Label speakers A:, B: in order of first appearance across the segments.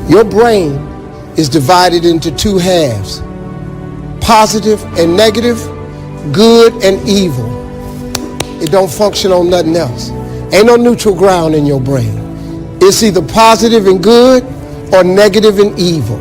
A: Your brain is divided into two halves, positive and negative, good and evil. It don't function on nothing else. Ain't no neutral ground in your brain. It's either positive and good or negative and evil.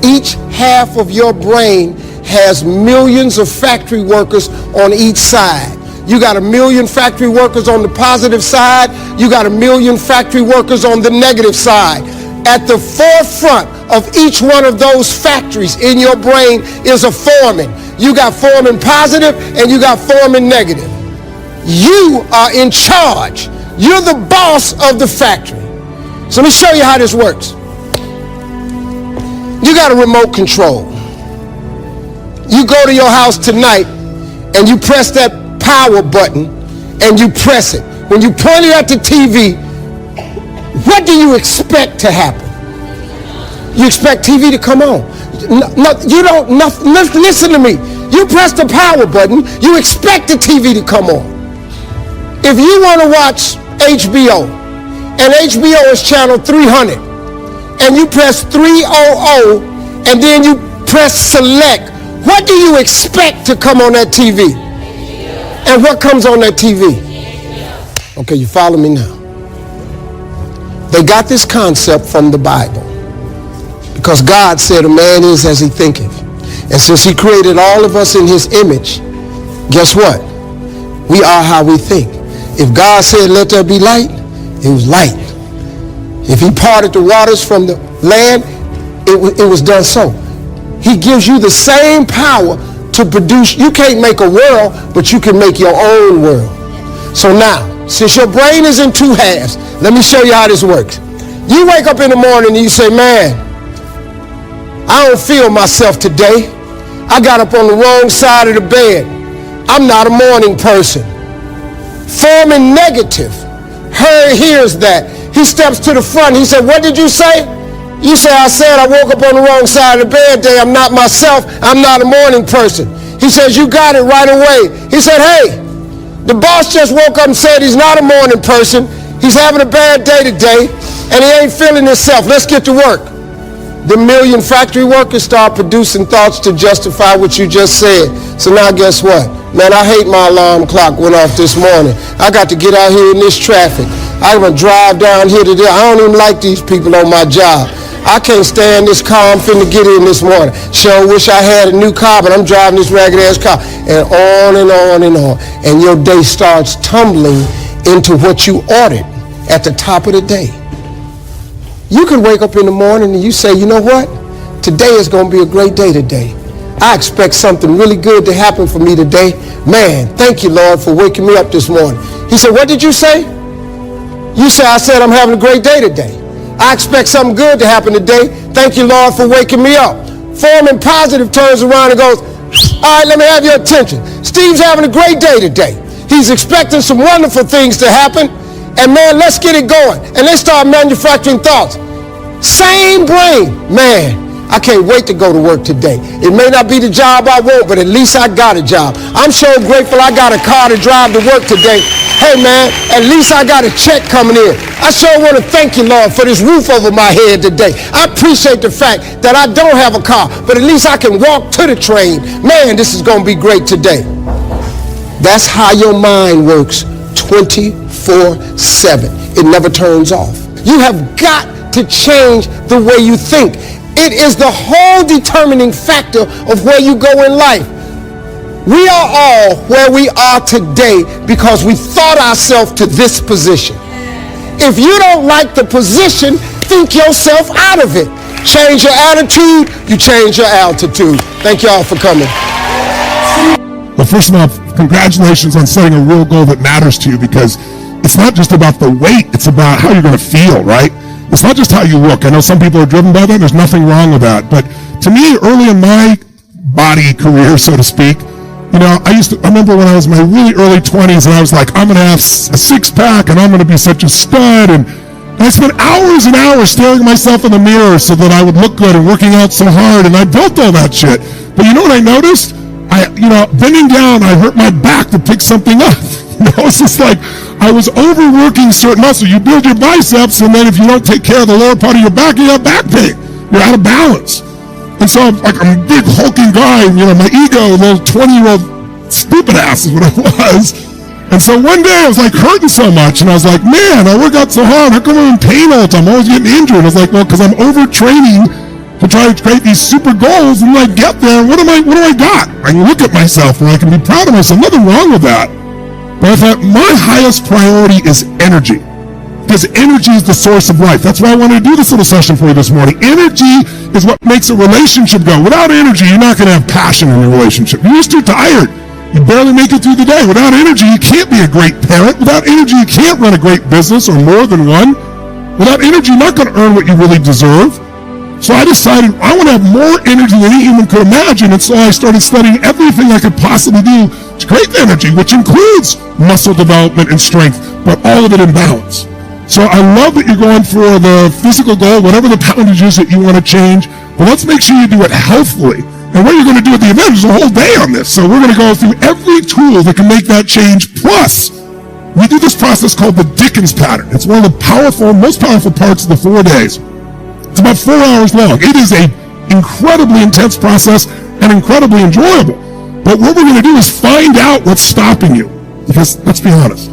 A: Each half of your brain has millions of factory workers on each side. You got 1 million factory workers on the positive side. You got 1 million factory workers on the negative side. At the forefront of each one of those factories in your brain is a foreman. You got foreman positive and you got foreman negative. You are in charge. You're the boss of the factory. So let me show you how this works. You got a remote control. You go to your house tonight and you press that power button and you press it. When you point it at the TV, what do you expect to happen? You expect TV to come on. No, you don't, listen to me. You press the power button, you expect the TV to come on. If you want to watch HBO, and HBO is channel 300, and you press 300, and then you press select, what do you expect to come on that TV? And what comes on that TV? Okay, you follow me now. They got this concept from the Bible because God said a man is as he thinketh. And since he created all of us in his image, guess what? We are how we think. If God said let there be light, it was light. If he parted the waters from the land, it was done so. He gives you the same power to produce. You can't make a world, but you can make your own world. So now, since your brain is in two halves, let me show you how this works. You wake up in the morning and you say, man, I don't feel myself today. I got up on the wrong side of the bed. I'm not a morning person. Foreman negative hears that. He steps to the front. He said, what did you say? You say, I said I woke up on the wrong side of the bed today. I'm not myself. I'm not a morning person. He says, you got it right away. He said, hey, the boss just woke up and said he's not a morning person. He's having a bad day today, and he ain't feeling himself. Let's get to work. The 1 million factory workers start producing thoughts to justify what you just said. So now guess what? Man, I hate my alarm clock went off this morning. I got to get out here in this traffic. I'm going to drive down here today. I don't even like these people on my job. I can't stand this car I'm finna get in this morning. Sure wish I had a new car, but I'm driving this ragged ass car. And on and on and on. And your day starts tumbling into what you ordered at the top of the day. You can wake up in the morning and you say, you know what? Today is going to be a great day today. I expect something really good to happen for me today. Man, thank you, Lord, for waking me up this morning. He said, what did you say? You said, I said I'm having a great day today. I expect something good to happen today. Thank you, Lord, for waking me up. Foreman positive turns around and goes, all right, let me have your attention. Steve's having a great day today. He's expecting some wonderful things to happen. And man, let's get it going. And they start manufacturing thoughts. Same brain. Man, I can't wait to go to work today. It may not be the job I want, but at least I got a job. I'm so grateful I got a car to drive to work today. Hey man, at least I got a check coming in. I sure want to thank you, Lord, for this roof over my head today. I appreciate the fact that I don't have a car, but at least I can walk to the train. Man, this is going to be great today. That's how your mind works 24/7. It never turns off. You have got to change the way you think. It is the whole determining factor of where you go in life. We are all where we are today because we thought ourselves to this position. If you don't like the position, think yourself out of it. Change your attitude, you change your altitude. Thank you all for coming.
B: Well, first of all, congratulations on setting a real goal that matters to you, because it's not just about the weight, it's about how you're going to feel, right? It's not just how you look. I know some people are driven by that. There's nothing wrong with that. But to me, early in my body career, so to speak, you know, I remember when I was in my really early 20s and I was like, I'm going to have a six-pack and I'm going to be such a stud. And I spent hours and hours staring at myself in the mirror so that I would look good and working out so hard. And I built all that shit. But you know what I noticed? Bending down, I hurt my back to pick something up. It's just like I was overworking certain muscles. You build your biceps, and then if you don't take care of the lower part of your back, you have back pain. You're out of balance. And so I'm a big hulking guy, my ego, little 20-year-old stupid ass is what I was. And so one day I was like hurting so much, and I was like, man, I work out so hard. How come I'm in pain all the time? I'm always getting injured. I was like, well, because I'm overtraining to try to create these super goals, and when I get there, what do I got? I can look at myself and I can be proud of myself. Nothing wrong with that. But I thought my highest priority is energy. Because energy is the source of life. That's why I wanted to do this little session for you this morning. Energy is what makes a relationship go. Without energy, you're not going to have passion in your relationship. You're just too tired. You barely make it through the day. Without energy, you can't be a great parent. Without energy, you can't run a great business or more than one. Without energy, you're not going to earn what you really deserve. So I decided I want to have more energy than any human could imagine, and so I started studying everything I could possibly do to create energy, which includes muscle development and strength, but all of it in balance. So I love that you're going for the physical goal, whatever the poundage is that you want to change, but let's make sure you do it healthfully. And what you're going to do at the event is a whole day on this. So we're going to go through every tool that can make that change. Plus, we do this process called the Dickens pattern. It's one of the most powerful parts of the 4 days. It's about 4 hours long. It is an incredibly intense process and incredibly enjoyable. But what we're going to do is find out what's stopping you. Because let's be honest,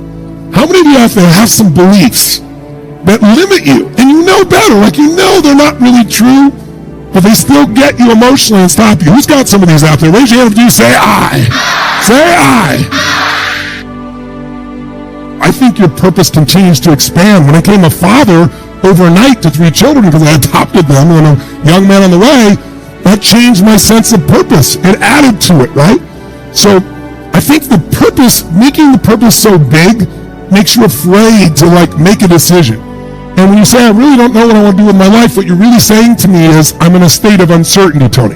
B: how many of you out there have some beliefs that limit you? And you know better, like you know they're not really true, but they still get you emotionally and stop you. Who's got some of these out there? Raise your hand if you say I. Say I. I think your purpose continues to expand. When I became a father overnight to 3 children because I adopted them and a young man on the way, that changed my sense of purpose. It added to it, right? So I think the purpose, making the purpose so big, makes you afraid to make a decision. And when you say, I really don't know what I want to do with my life, what you're really saying to me is, I'm in a state of uncertainty, Tony.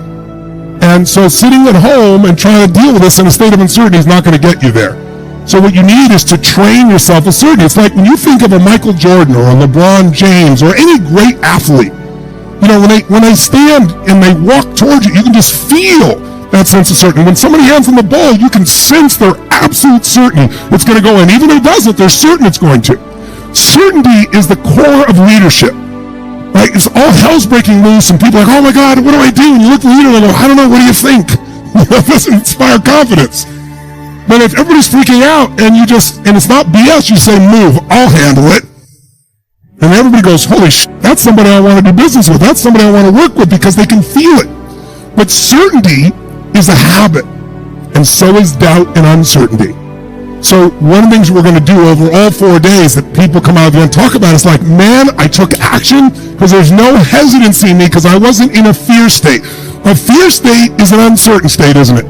B: And so sitting at home and trying to deal with this in a state of uncertainty is not going to get you there. So what you need is to train yourself with certainty. It's like when you think of a Michael Jordan or a LeBron James or any great athlete, when they stand and they walk towards you, you can just feel that sense of certainty. When somebody hands them the ball, you can sense their absolute certainty it's going to go in. Even if it doesn't, they're certain it's going to. Certainty is the core of leadership. Right? It's all hell's breaking loose, and people are like, oh my God, what do I do? And you look at the leader and they go, I don't know, what do you think? That doesn't inspire confidence. But if everybody's freaking out and it's not BS, you say, move, I'll handle it. And everybody goes, holy shit, that's somebody I want to do business with. That's somebody I want to work with because they can feel it. But certainty is a habit, and so is doubt and uncertainty. So one of the things we're going to do over all 4 days that people come out and talk about is like, man, I took action because there's no hesitancy in me because I wasn't in a fear state. A fear state is an uncertain state, isn't it?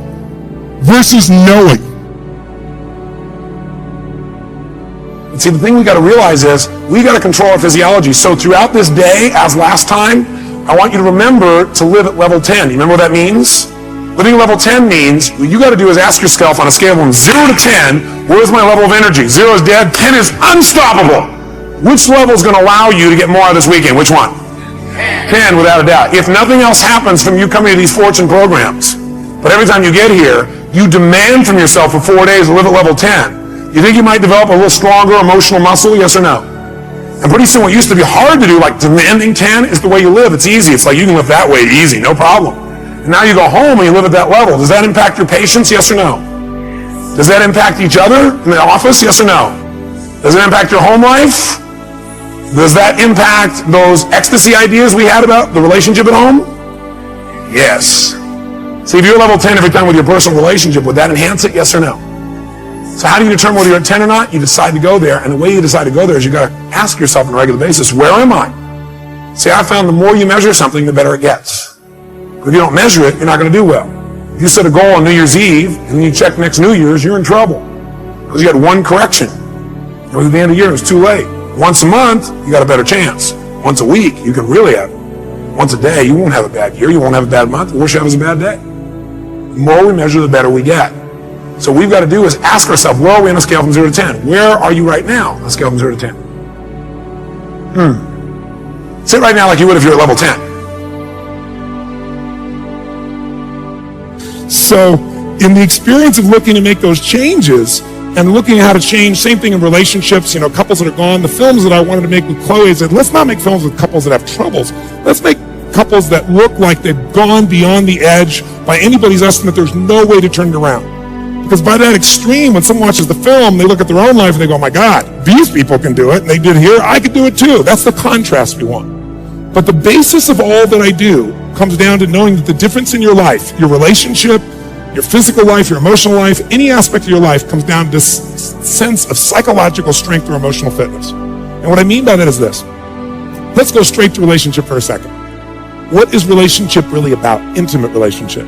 B: Versus knowing.
C: See, the thing we got to realize is we got to control our physiology. So throughout this day, as last time, I want you to remember to live at level 10. You remember what that means? Living at level 10 means what you got to do is ask yourself on a scale from 0 to 10, where's my level of energy? 0 is dead, 10 is unstoppable. Which level is going to allow you to get more out of this weekend? Which one? 10, without a doubt. If nothing else happens from you coming to these fortune programs, but every time you get here, you demand from yourself for 4 days to live at level 10. You think you might develop a little stronger emotional muscle, yes or no? And pretty soon what used to be hard to do, like demanding 10, is the way you live. It's easy. It's like you can live that way easy, no problem. And now you go home and you live at that level. Does that impact your patients, yes or no? Does that impact each other in the office, yes or no? Does it impact your home life? Does that impact those ecstasy ideas we had about the relationship at home? Yes. See, if you're level 10 every time with your personal relationship, would that enhance it, yes or no? So how do you determine whether you're at 10 or not? You decide to go there, and the way you decide to go there is you got to ask yourself on a regular basis, where am I? See, I found the more you measure something, the better it gets. If you don't measure it, you're not going to do well. If you set a goal on New Year's Eve, and then you check next New Year's, you're in trouble. Because you got one correction. And at the end of the year, it's too late. Once a month, you got a better chance. Once a week, you can really have it. Once a day, you won't have a bad year, you won't have a bad month, the worst you have is a bad day. The more we measure, the better we get. So what we've got to do is ask ourselves, where are we on a scale from 0 to 10? Where are you right now on a scale from 0 to 10? Sit right now like you would if you're at level 10.
B: So in the experience of looking to make those changes, and looking at how to change. Same thing in relationships, couples that are gone. The films that I wanted to make with Chloe said, let's not make films with couples that have troubles. Let's make couples that look like they've gone beyond the edge. By anybody's estimate, there's no way to turn it around. Because by that extreme, when someone watches the film, they look at their own life and they go, oh my God, these people can do it, and they did it here, I could do it too. That's the contrast we want. But the basis of all that I do comes down to knowing that the difference in your life, your relationship, your physical life, your emotional life, any aspect of your life comes down to this sense of psychological strength or emotional fitness. And what I mean by that is this. Let's go straight to relationship for a second. What is relationship really about? Intimate relationship.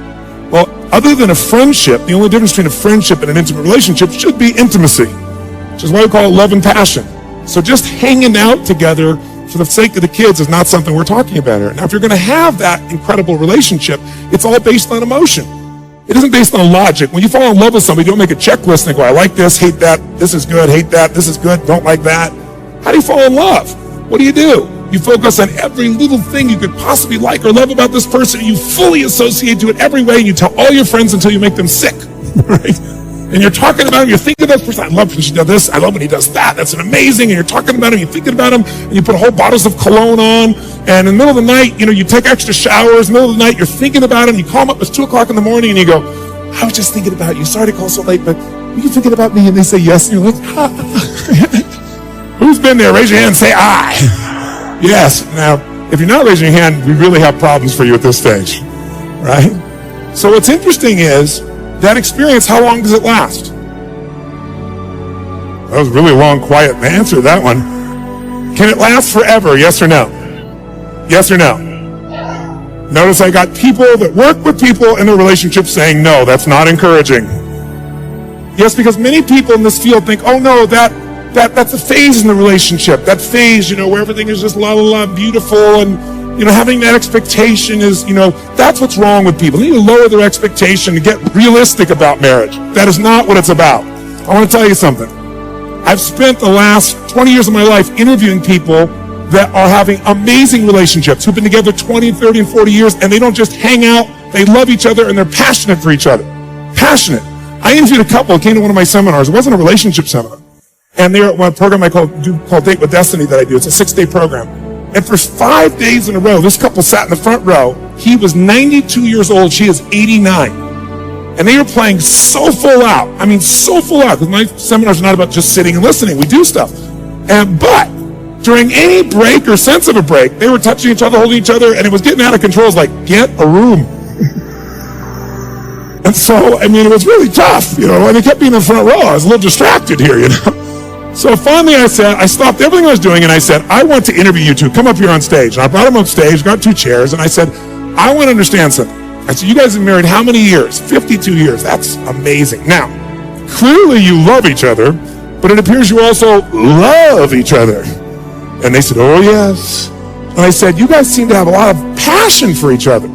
B: Well, other than a friendship, the only difference between a friendship and an intimate relationship should be intimacy, which is why we call it love and passion. So just hanging out together for the sake of the kids is not something we're talking about here. Now, if you're going to have that incredible relationship, it's all based on emotion. It isn't based on logic. When you fall in love with somebody, you don't make a checklist and go, I like this, hate that, this is good, hate that, this is good, don't like that. How do you fall in love? What do? You focus on every little thing you could possibly like or love about this person, and you fully associate to it every way, and you tell all your friends until you make them sick, right? And you're talking about him, you're thinking about this person, I love when she does this, I love when he does that, that's an amazing, and you're talking about him, you're thinking about him, and you put whole bottles of cologne on, and in the middle of the night, you take extra showers, in the middle of the night, you're thinking about him, you call him up, it's 2 o'clock in the morning, and you go, I was just thinking about you, sorry to call so late, but were you thinking about me? And they say yes, and you're like, Who's been there? Raise your hand and say I. Yes. Now, if you're not raising your hand, we really have problems for you at this stage, right? So what's interesting is that experience, how long does it last? That was really a long, quiet answer to that one. Can it last forever? Yes or no? Yes or no? Notice I got people that work with people in their relationship saying, no, that's not encouraging. Yes, because many people in this field think, oh no, that's a phase in the relationship. That phase, where everything is just la la la, beautiful, and having that expectation is, that's what's wrong with people. They need to lower their expectation and get realistic about marriage. That is not what it's about. I want to tell you something. I've spent the last 20 years of my life interviewing people that are having amazing relationships, who've been together 20, 30, and 40 years, and they don't just hang out, they love each other, and they're passionate for each other. Passionate. I interviewed a couple who came to one of my seminars. It wasn't a relationship seminar. And they're at a program I called Date with Destiny that I do. It's a 6-day program. And for 5 days in a row, this couple sat in the front row. He was 92 years old. She is 89. And they were playing so full out. I mean, so full out. Because my seminars are not about just sitting and listening. We do stuff. But during any break or sense of a break, they were touching each other, holding each other, and it was getting out of control. It was like, get a room. And so, it was really tough, and they kept being in the front row. I was a little distracted here, So finally I stopped everything I was doing, and I said, I want to interview you two. Come up here on stage. And I brought them on stage, got 2 chairs, and I said, I want to understand something. I said, you guys have been married how many years? 52 years. That's amazing. Now, clearly you love each other, but it appears you also love each other. And they said, oh yes. And I said, you guys seem to have a lot of passion for each other.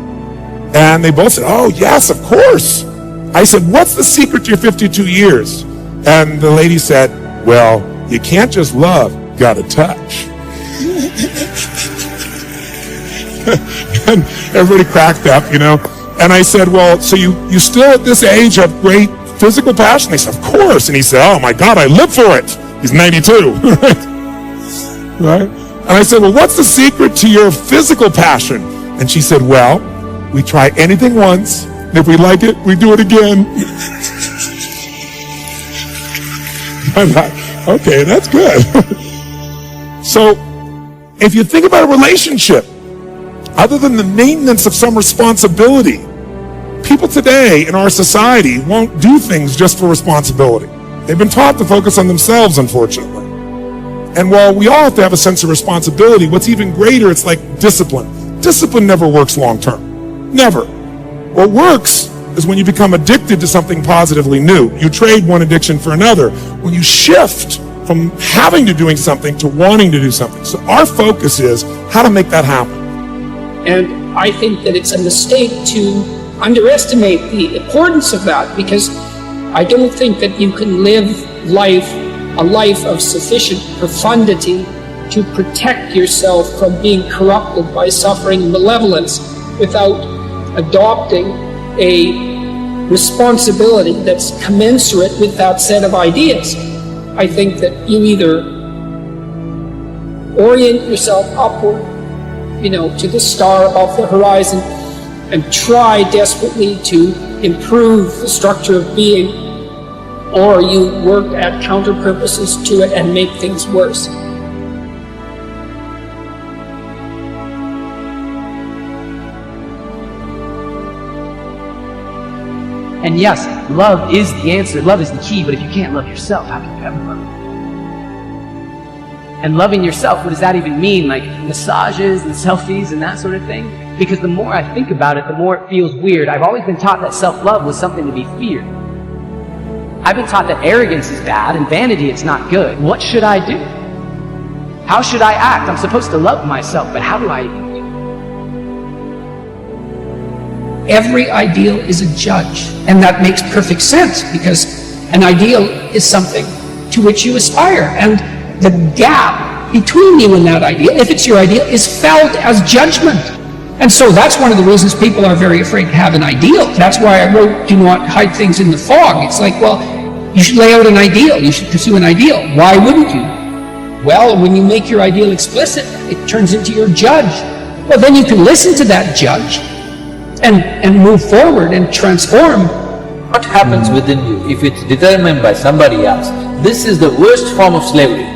B: And they both said, oh yes, of course. I said, what's the secret to your 52 years? And the lady said, well, you can't just love, gotta touch. And everybody cracked up, And I said, well, so you still at this age have great physical passion? They said, of course. And he said, oh my God, I live for it. He's 92, right? And I said, well, what's the secret to your physical passion? And she said, well, we try anything once, and if we like it, we do it again. I thought, okay, that's good. So, if you think about a relationship, other than the maintenance of some responsibility, people today in our society won't do things just for responsibility. They've been taught to focus on themselves, unfortunately. And while we all have to have a sense of responsibility, what's even greater, it's like discipline. Discipline never works long term. Never. What works is when you become addicted to something positively new. You trade one addiction for another. When you shift from having to doing something to wanting to do something. So our focus is how to make that happen.
D: And I think that it's a mistake to underestimate the importance of that, because I don't think that you can live a life of sufficient profundity to protect yourself from being corrupted by suffering and malevolence without adopting a responsibility that's commensurate with that set of ideas. I think that you either orient yourself upward, to the star above the horizon, and try desperately to improve the structure of being, or you work at counter purposes to it and make things worse.
E: And yes, love is the answer, love is the key, but if you can't love yourself, how can you ever love? And loving yourself, what does that even mean? Like massages and selfies and that sort of thing? Because the more I think about it, the more it feels weird. I've always been taught that self-love was something to be feared. I've been taught that arrogance is bad and vanity is not good. What should I do? How should I act? I'm supposed to love myself, but how do I even do it?
D: Every ideal is a judge, and that makes perfect sense, because an ideal is something to which you aspire, and the gap between you and that ideal, if it's your ideal, is felt as judgment. And so that's one of the reasons people are very afraid to have an ideal. That's why I wrote, do not hide things in the fog. It's like, well, you should lay out an ideal. You should pursue an ideal. Why wouldn't you? Well, when you make your ideal explicit, it turns into your judge. Well, then you can listen to that judge and move forward and transform.
F: What happens within you if it's determined by somebody else? This is the worst form of slavery.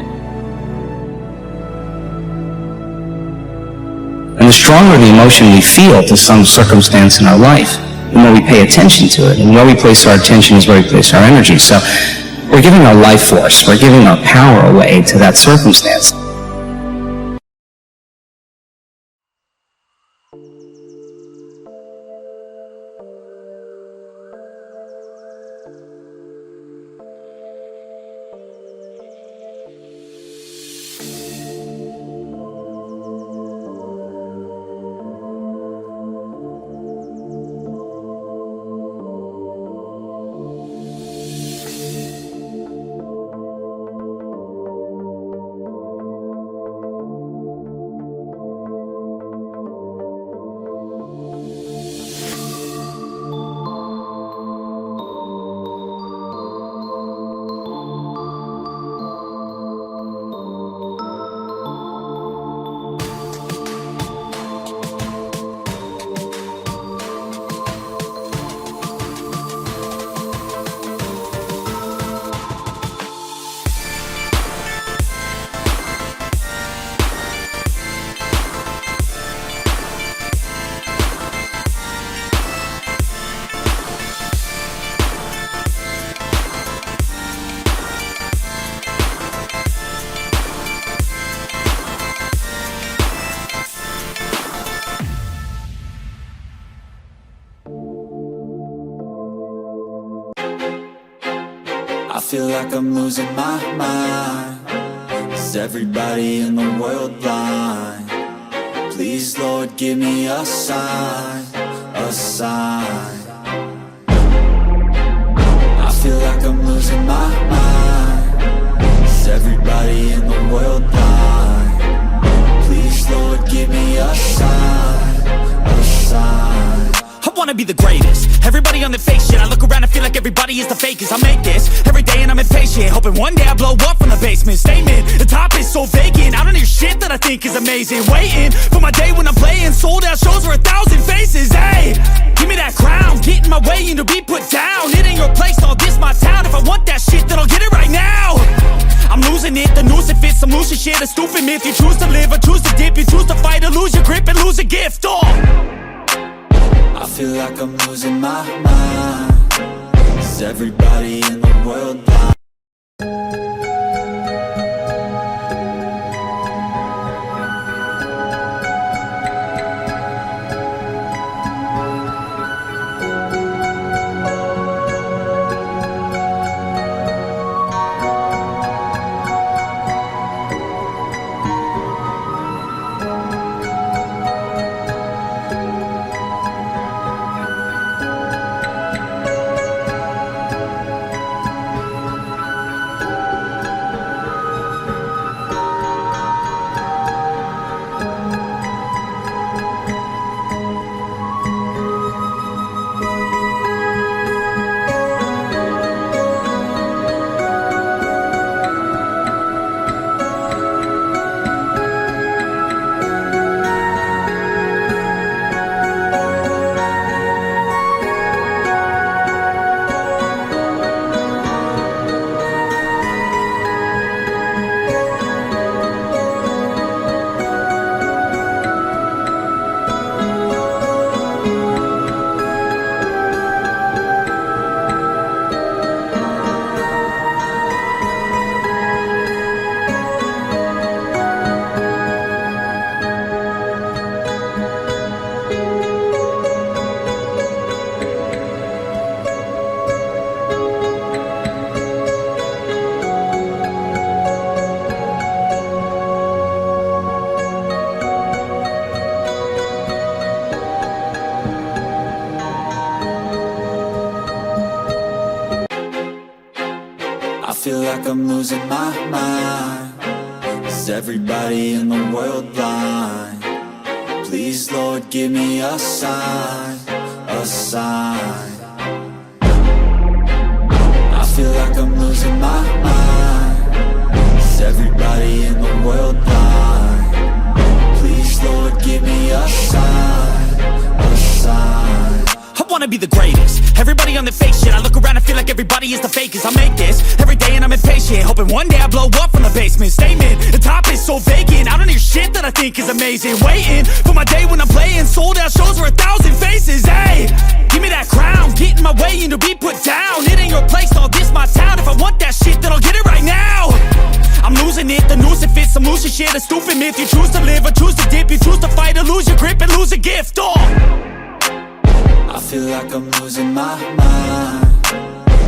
G: And the stronger the emotion we feel to some circumstance in our life, the more we pay attention to it. And where we place our attention is where we place our energy. So we're giving our life force, we're giving our power away to that circumstance.
H: I feel like I'm losing my mind. Is everybody in the world blind? Please, Lord, give me a sign, a sign. I feel like I'm losing my mind. Is everybody in the world blind? Please, Lord, give me a sign, a sign.
I: I wanna be the greatest. Everybody on the fake shit. I look around and feel like everybody is the fakest. I make this every day and I'm impatient, hoping one day I blow up from the basement. Statement, the top is so vacant. I don't hear shit that I think is amazing. Waiting for my day when I'm playing sold out shows for 1,000 faces. Hey, give me that crown, get in my way and to be put down. It ain't your place, all this my town. If I want that shit, then I'll get it right now. I'm losing it, the noose it fits. I'm losing shit, a stupid myth. You choose to live or choose to dip. You choose to fight or lose your grip and lose a gift.
H: I feel like I'm losing my mind. Is everybody in the world blind? like I'm losing my mind. Is everybody in the world blind? Please, Lord, give me a sign, a sign. I feel like I'm losing my mind. Is everybody in the world blind? Please, Lord, give me a sign, a sign.
I: I wanna be the greatest. Everybody on the fake shit. I look around and feel like everybody is the fakest. I make this every day and I'm impatient, hoping one day I blow up from the basement. Statement, the top is so vacant. I don't hear shit that I think is amazing. Waiting for my day when I'm playing sold out shows for 1,000 faces. Hey, give me that crown, get in my way and to be put down. It ain't your place, all this my town. If I want that shit, then I'll get it right now. I'm losing it, the noose it fits. I'm losing shit, a stupid myth. You choose to live or choose to dip. You choose to fight or lose your grip and lose a gift.
H: I feel like I'm losing my mind.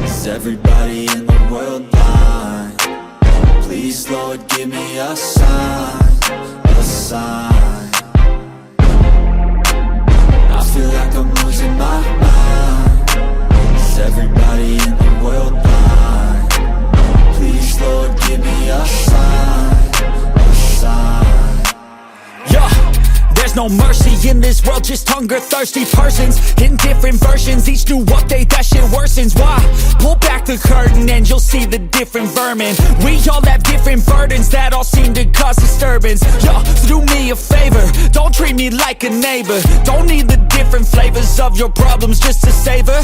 H: Is everybody in the world blind? Please, Lord, give me a sign, a sign. I feel like I'm losing my mind. Is everybody in the world blind? Please, Lord, give me a sign, a sign.
I: Yeah. There's no mercy in this world, just hunger-thirsty persons in different versions. Each new update, that shit worsens. Why? Pull back the curtain and you'll see the different vermin. We all have different burdens that all seem to cause disturbance. Yo, so do me a favor, don't treat me like a neighbor. Don't need the different flavors of your problems just to savor.